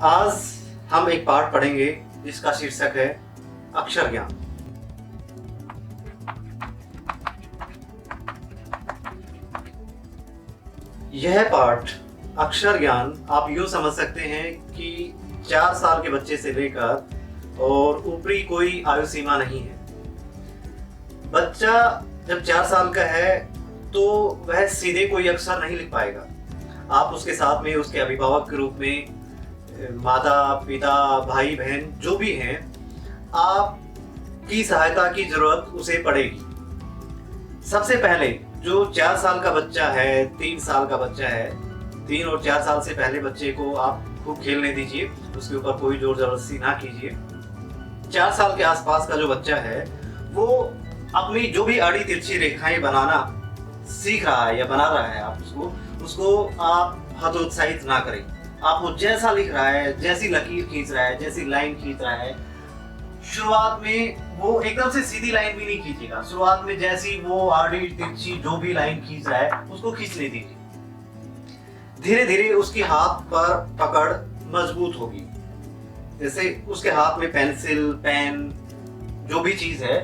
आज हम एक पाठ पढ़ेंगे जिसका शीर्षक है अक्षर ज्ञान। यह पाठ अक्षर ज्ञान आप यूं समझ सकते हैं कि 4 साल के बच्चे से लेकर और ऊपरी कोई आयु सीमा नहीं है। बच्चा जब 4 साल का है तो वह सीधे कोई अक्षर नहीं लिख पाएगा। आप उसके साथ में उसके अभिभावक के रूप में माता पिता भाई बहन जो भी हैं, आपकी सहायता की जरूरत उसे पड़ेगी। सबसे पहले जो 4 साल का बच्चा है, 3 साल का बच्चा है, 3 और 4 साल से पहले बच्चे को आप खूब खेलने दीजिए, उसके ऊपर कोई जोर जबरदस्ती ना कीजिए। 4 साल के आसपास का जो बच्चा है वो अपनी जो भी आड़ी तिरछी रेखाएं बनाना सीख रहा है या बना रहा है, आप उसको आप हतोत्साहित ना करें। आप वो जैसा लिख रहा है, जैसी लकीर खींच रहा है, जैसी लाइन खींच रहा है, शुरुआत में वो एकदम से सीधी लाइन भी नहीं खींचेगा। शुरुआत में जैसी वो आड़ी तिरछी जो भी लाइन खींच रहा है उसको खींचने दीजिए। धीरे धीरे उसकी हाथ पर पकड़ मजबूत होगी। जैसे उसके हाथ में पेंसिल पेन जो भी चीज है,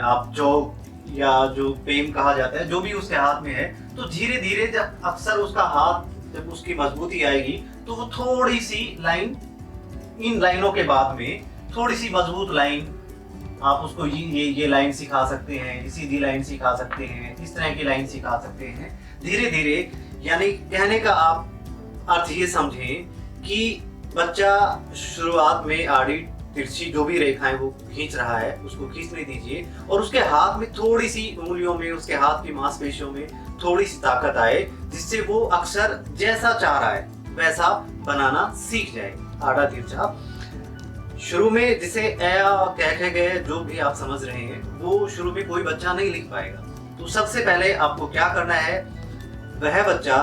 आप चौक या जो पेन कहा जाता है, जो भी उसके हाथ में है, तो धीरे धीरे जब अक्सर उसका हाथ जब उसकी मजबूती आएगी तो वो थोड़ी सी लाइन, इन लाइनों के बाद में थोड़ी सी मजबूत लाइन आप उसको ये लाइन सिखा सकते हैं, सीधी लाइन सिखा सकते हैं, इस तरह की लाइन सिखा सकते हैं। धीरे धीरे, यानी कहने का आप अर्थ ये समझें कि बच्चा शुरुआत में आड़ी तिरछी जो भी रेखाएं वो खींच रहा है उसको खींचने दीजिए और उसके हाथ में थोड़ी सी उंगलियों में, उसके हाथ की मांसपेशियों में थोड़ी सी ताकत आए, जिससे वो अक्षर जैसा चाह रहा है वैसा बनाना सीख जाए। आड़ा तिरछा शुरू में जिसे कह गए जो भी आप समझ रहे हैं, वो शुरू में कोई बच्चा नहीं लिख पाएगा। तो सबसे पहले आपको क्या करना है, वह बच्चा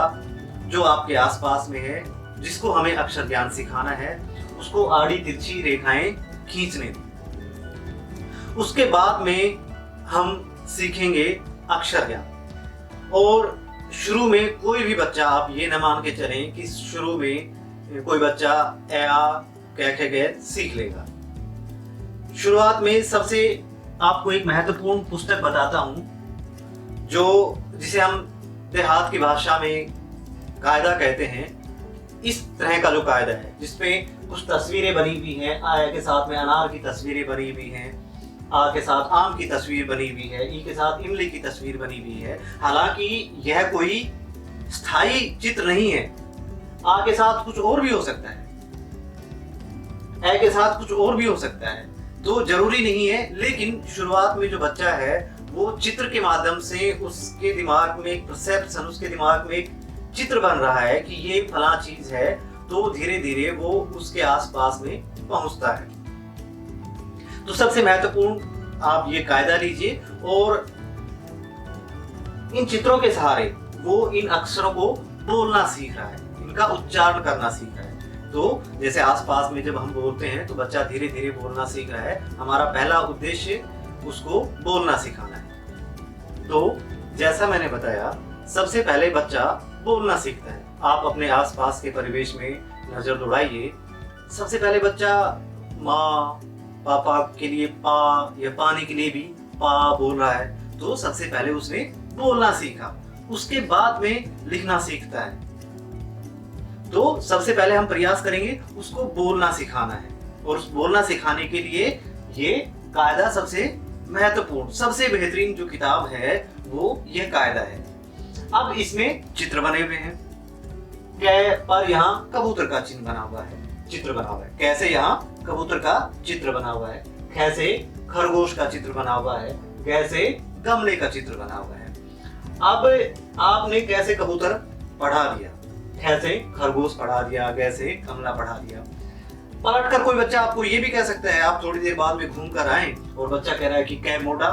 जो आपके आसपास में है, जिसको हमें अक्षर ज्ञान सिखाना है, उसको आड़ी तिरछी रेखाएं खींचने दें। उसके बाद में हम सीखेंगे अक्षर ज्ञान। और शुरू में कोई भी बच्चा, आप ये न मान के चलें कि शुरू में कोई बच्चा कह गए सीख लेगा। शुरुआत में सबसे आपको एक महत्वपूर्ण पुस्तक बताता हूं, जिसे हम देहात की भाषा में कायदा कहते हैं। इस तरह का जो कायदा है जिसमें कुछ तस्वीरें बनी हुई हैं, आ के साथ में अनार की तस्वीरें बनी हुई हैं, आ के साथ आम की तस्वीर बनी हुई है, ई के साथ इमली की तस्वीर बनी हुई है। हालांकि यह कोई स्थायी चित्र नहीं है। आ के साथ कुछ और भी हो सकता है, ए के साथ कुछ और भी हो सकता है, तो जरूरी नहीं है। लेकिन शुरुआत में जो बच्चा है वो चित्र के माध्यम से उसके दिमाग में एक परसेप्शन, उसके दिमाग में एक चित्र बन रहा है कि ये फला चीज है, तो धीरे धीरे वो उसके आसपास में पहुंचता है। तो सबसे महत्वपूर्ण आप ये कायदा लीजिए और इन चित्रों के सहारे वो इन अक्षरों को बोलना सीख रहा है, इनका उच्चारण करना सीख रहा है। तो जैसे आसपास में जब हम बोलते हैं तो बच्चा धीरे धीरे बोलना सीख रहा है। हमारा पहला उद्देश्य उसको बोलना सिखाना है। तो जैसा मैंने बताया, सबसे पहले बच्चा बोलना सीखता है। आप अपने आसपास के परिवेश में नजर दौड़ाइए। सबसे पहले बच्चा माँ पापा के लिए पा या पानी के लिए भी पा बोल रहा है, तो सबसे पहले उसने बोलना सीखा। उसके बाद में लिखना सीखता है। तो सबसे पहले हम प्रयास करेंगे उसको बोलना सिखाना है, और उस बोलना सिखाने के लिए ये कायदा सबसे महत्वपूर्ण, सबसे बेहतरीन जो किताब है वो ये कायदा है। अब इसमें चित्र बने हुए हैं। कै पर यहाँ कबूतर का चिन्ह बना हुआ है, चित्र बना हुआ है। कैसे यहाँ कबूतर का चित्र बना हुआ है, कैसे खरगोश का चित्र बना हुआ है, कैसे गमले का चित्र बना हुआ है। अब आपने कैसे कबूतर पढ़ा दिया, कैसे खरगोश पढ़ा दिया, कैसे गमला पढ़ा दिया। पलट कर कोई बच्चा आपको ये भी कह सकता है, आप थोड़ी देर बाद में घूम कर आए और बच्चा कह रहा है कि कै मोटा,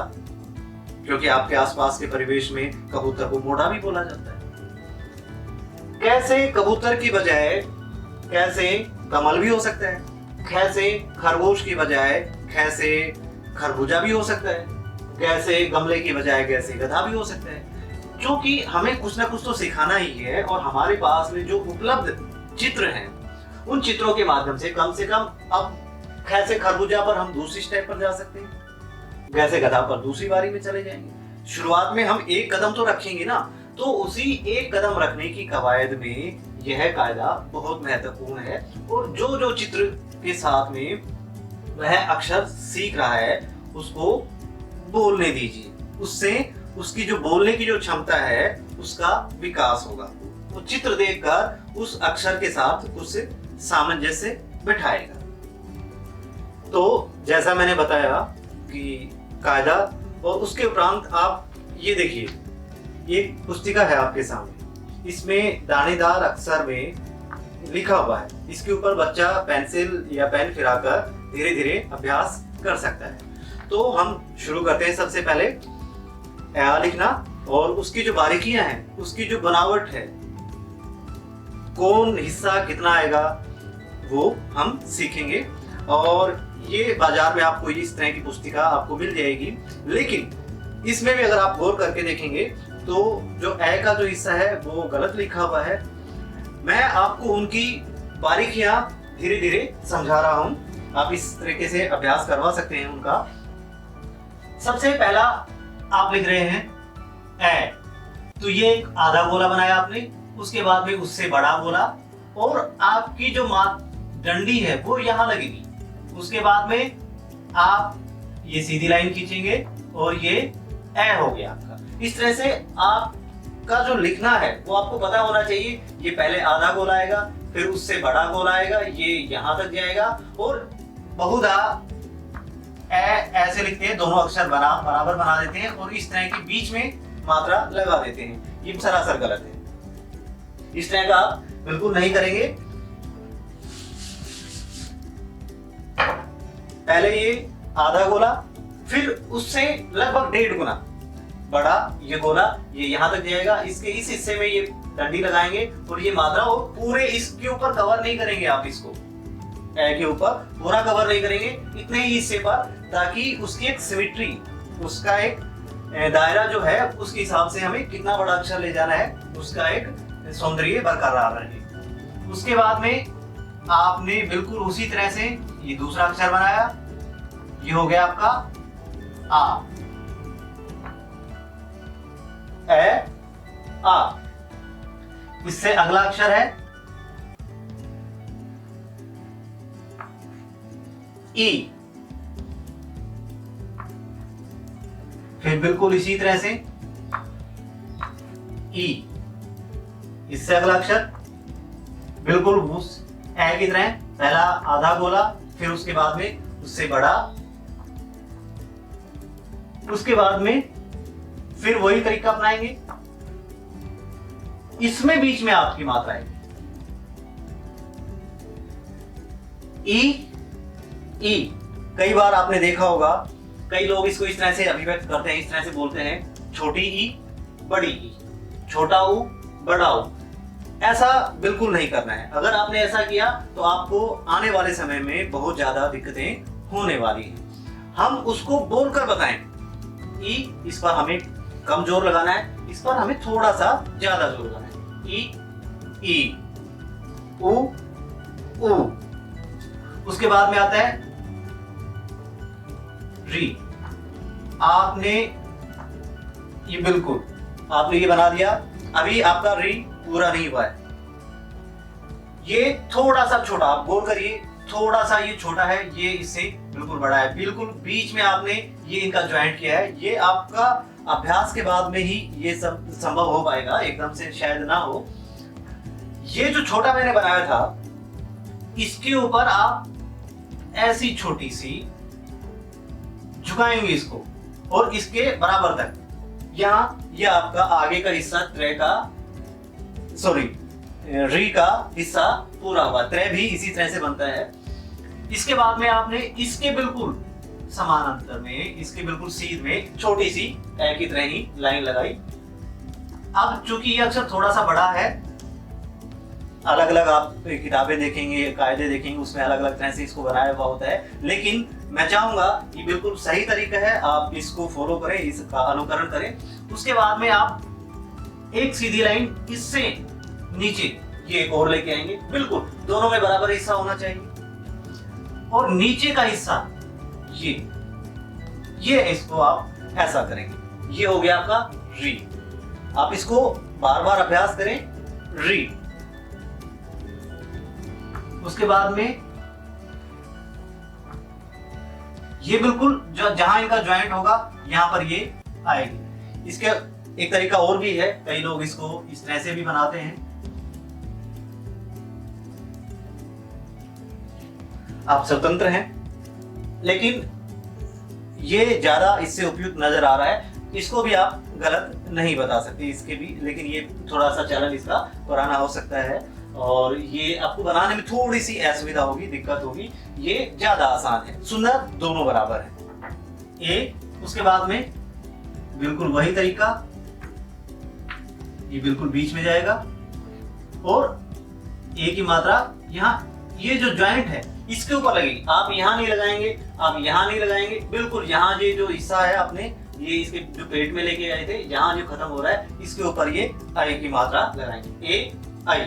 क्योंकि आपके आसपास के परिवेश में कबूतर को मोटा भी बोला जाता है। कैसे कबूतर की बजाय कैसे कमल भी हो सकता है, कैसे खरगोश की बजाय कैसे खरबूजा भी हो सकता है, कैसे गमले की बजाय कैसे गधा भी हो सकता है। क्योंकि हमें कुछ ना कुछ तो सिखाना ही है, और हमारे पास में जो उपलब्ध चित्र हैं उन चित्रों के माध्यम से कम अब कैसे खरबूजा पर हम दूसरी स्टेप पर जा सकते हैं, वैसे गधा पर दूसरी बारी में चले जाएंगे। शुरुआत में हम एक कदम तो रखेंगे ना, तो उसी एक कदम रखने की कवायद में यह कायदा बहुत महत्वपूर्ण है। और जो जो चित्र के साथ में वह अक्षर सीख रहा है उसको बोलने दीजिए, उससे उसकी जो बोलने की जो क्षमता है उसका विकास होगा। वो चित्र देखकर उस अक्षर के साथ उसे सामंजस्य बिठाएगा। तो जैसा मैंने बताया कि कायदा, और उसके उपरांत आप ये देखिए, ये पुस्तिका है आपके सामने, इसमें दानेदार अक्षर में लिखा हुआ है। इसके ऊपर बच्चा पेंसिल या पेन फिराकर धीरे धीरे अभ्यास कर सकता है। तो हम शुरू करते हैं। सबसे पहले आ लिखना, और उसकी जो बारीकियां हैं, उसकी जो बनावट है, कौन हिस्सा कितना आएगा वो हम सीखेंगे। और ये बाजार में आपको इस तरह की पुस्तिका आपको मिल जाएगी। लेकिन इसमें भी अगर आप गौर करके देखेंगे तो जो ए का जो हिस्सा है वो गलत लिखा हुआ है। मैं आपको उनकी बारीकियां धीरे धीरे समझा रहा हूं, आप इस तरीके से अभ्यास करवा सकते हैं उनका। सबसे पहला आप लिख रहे हैं ए, तो ये एक आधा गोला बनाया आपने, उसके बाद में उससे बड़ा गोला, और आपकी जो डंडी है वो यहां लगेगी। उसके बाद में आप ये सीधी लाइन खींचेंगे और ये ए हो गया आपका। इस तरह से आपका जो लिखना है वो आपको पता होना चाहिए। ये पहले आधा गोला आएगा, फिर उससे बड़ा गोला आएगा, ये यहां तक जाएगा, और बहुधा ऐसे लिखते हैं, दोनों अक्षर बराबर बना देते हैं और इस तरह के बीच में मात्रा लगा देते हैं। ये सरासर गलत है, इस तरह का आप बिल्कुल नहीं करेंगे। पहले ये आधा गोला, फिर उससे लगभग 1.5 गुना बड़ा ये गोला, ये यहां तक जाएगा। इसके इस हिस्से में ये डंडी लगाएंगे और ये मात्रा, और पूरे इसके ऊपर कवर नहीं करेंगे आप, इसको ए के ऊपर पूरा कवर नहीं करेंगे, इतने ही हिस्से पर, ताकि उसकी एक सिमेट्री, उसका एक दायरा जो है उसके हिसाब से हमें कितना बड़ा अक्षर ले जाना है उसका एक सौंदर्य बरकरार रहे। उसके बाद में आपने बिल्कुल उसी तरह से ये दूसरा अक्षर बनाया, ये हो गया आपका आ, ए आ। इससे अगला अक्षर है ई, फिर बिल्कुल इसी तरह से ई। इससे अगला अक्षर बिल्कुल उस ए की तरह, पहला आधा गोला, फिर उसके बाद में उससे बड़ा, उसके बाद में फिर वही तरीका अपनाएंगे। इसमें बीच में आपकी मात्रा है ई, ई। कई बार आपने देखा होगा, कई लोग इसको इस तरह से अभिव्यक्त करते हैं, इस तरह से बोलते हैं, छोटी ई बड़ी ई, छोटा ऊ बड़ा ऊ। ऐसा बिल्कुल नहीं करना है। अगर आपने ऐसा किया तो आपको आने वाले समय में बहुत ज्यादा दिक्कतें होने वाली हैं। हम उसको बोलकर बताएं, ई, इस पर हमें कम जोर लगाना है, इस पर हमें थोड़ा सा ज्यादा जोर लगाना है। ई, ई, ऊ, ऊ। उसके बाद में आता है री। आपने ये बिल्कुल आपने ये बना दिया, अभी आपका री पूरा नहीं हुआ है। ये थोड़ा सा छोटा, आप गौर करिए, थोड़ा सा ये छोटा है, ये इससे बिल्कुल बड़ा है। बिल्कुल बीच में आपने ये इनका ज्वाइंट किया है। ये आपका अभ्यास के बाद में ही ये सब संभव हो पाएगा, एकदम से शायद ना हो। ये जो छोटा मैंने बनाया था, इसके ऊपर आप ऐसी छोटी सी झुकाएंगे इसको, और इसके बराबर तक। यहाँ ये आपका आगे का हिस्सा त्रे का, सॉरी री का हिस्सा पूरा हुआ। त्रे भी इसी तरह से बनता है। इसके बाद में आपने इसके बिल्कुल समानांतर में, इसके बिल्कुल सीध में छोटी सी ए की तरह ही लाइन लगाई। अब चूंकि ये अक्षर थोड़ा सा बड़ा है, अलग अलग आप किताबें देखेंगे, कायदे देखेंगे, उसमें अलग अलग तरह से इसको बनाया हुआ होता है। लेकिन मैं चाहूंगा ये बिल्कुल सही तरीका है, आप इसको फॉलो करें, इसका अनुकरण करें। उसके बाद में आप एक सीधी लाइन इससे नीचे ये एक और लेके आएंगे, बिल्कुल दोनों में बराबर हिस्सा होना चाहिए। और नीचे का हिस्सा ये इसको आप ऐसा करेंगे, ये हो गया आपका री। आप इसको बार बार अभ्यास करें, री। उसके बाद में ये बिल्कुल जहां इनका ज्वाइंट होगा यहां पर ये आएगी। इसके एक तरीका और भी है, कई लोग इसको इस तरह से भी बनाते हैं। आप स्वतंत्र हैं, लेकिन ये ज्यादा इससे उपयुक्त नजर आ रहा है। इसको भी आप गलत नहीं बता सकते, इसके भी, लेकिन ये थोड़ा सा चलन इसका पुराना हो सकता है और ये आपको बनाने में थोड़ी सी असुविधा होगी, दिक्कत होगी। ये ज्यादा आसान है, सुंदर दोनों बराबर है। ए, उसके बाद में बिल्कुल वही तरीका, ये बिल्कुल बीच में जाएगा और ए की मात्रा यहाँ, ये जो ज्वाइंट है इसके ऊपर लगेगी। आप यहाँ नहीं लगाएंगे, आप यहाँ नहीं लगाएंगे, बिल्कुल यहाँ ये जो हिस्सा है अपने, ये इसके जो पेट में लेके आए थे, यहाँ जो खत्म हो रहा है इसके ऊपर ये आई की मात्रा लगाएंगे। ए आई,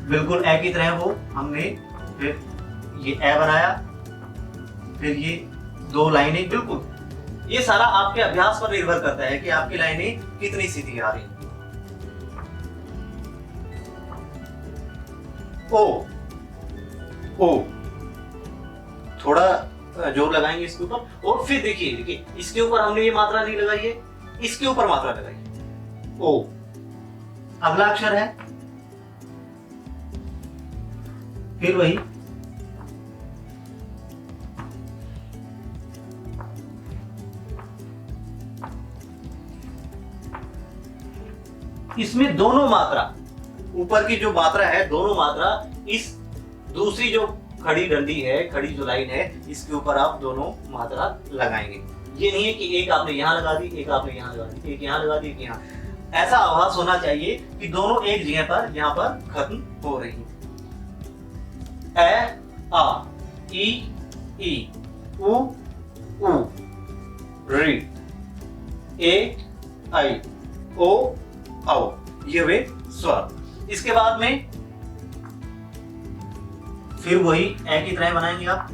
बिल्कुल ए की तरह वो हमने फिर ये ए बनाया, फिर ये दो लाइनें, बिल्कुल ये सारा आपके अभ्यास पर निर्भर करता है कि आपकी लाइनें कितनी सीधी आ रही। ओ ओ, थोड़ा जोर लगाएंगे इसके ऊपर। और फिर देखिए इसके ऊपर हमने ये मात्रा नहीं लगाई है, इसके ऊपर मात्रा लगाई है। ओ, अगला अक्षर है, फिर वही इसमें दोनों मात्रा, ऊपर की जो मात्रा है दोनों मात्रा इस दूसरी जो खड़ी डंडी है, खड़ी जो लाइन है, इसके ऊपर आप दोनों मात्रा लगाएंगे। ये नहीं है कि एक आपने यहाँ लगा दी, एक आपने यहाँ लगा दी, एक यहाँ लगा दी, एक यहाँ। ऐसा आभास होना चाहिए कि दोनों एक जगह पर यहाँ पर खत्म हो रही है। ए आ, ई उ ऊ, री, ए आई, ओ औ, ये वे स्वर। इसके बाद में फिर वही ए की तरह बनाएंगे आप।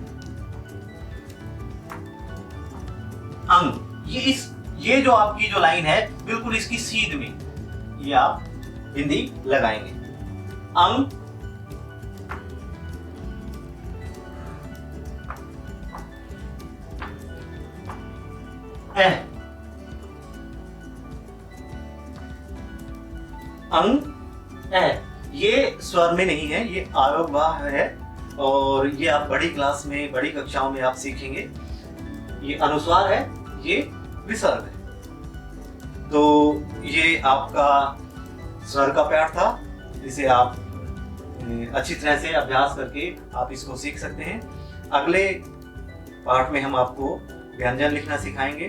अंग, ये जो आपकी जो लाइन है बिल्कुल इसकी सीध में ये आप बिंदी लगाएंगे। अंग, ए, अंग, ए, ये स्वर में नहीं है, ये आरोग्यवाह है और ये आप बड़ी क्लास में, बड़ी कक्षाओं में आप सीखेंगे। ये अनुस्वार है, ये विसर्ग है। तो ये आपका स्वर का पाठ था, जिसे आप अच्छी तरह से अभ्यास करके आप इसको सीख सकते हैं। अगले पाठ में हम आपको व्यंजन लिखना सिखाएंगे।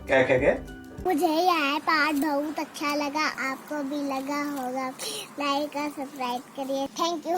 क्या क्या क्या मुझे यह पाठ बहुत अच्छा लगा, आपको भी लगा होगा। लाइक और सब्सक्राइब करिए। Thank you.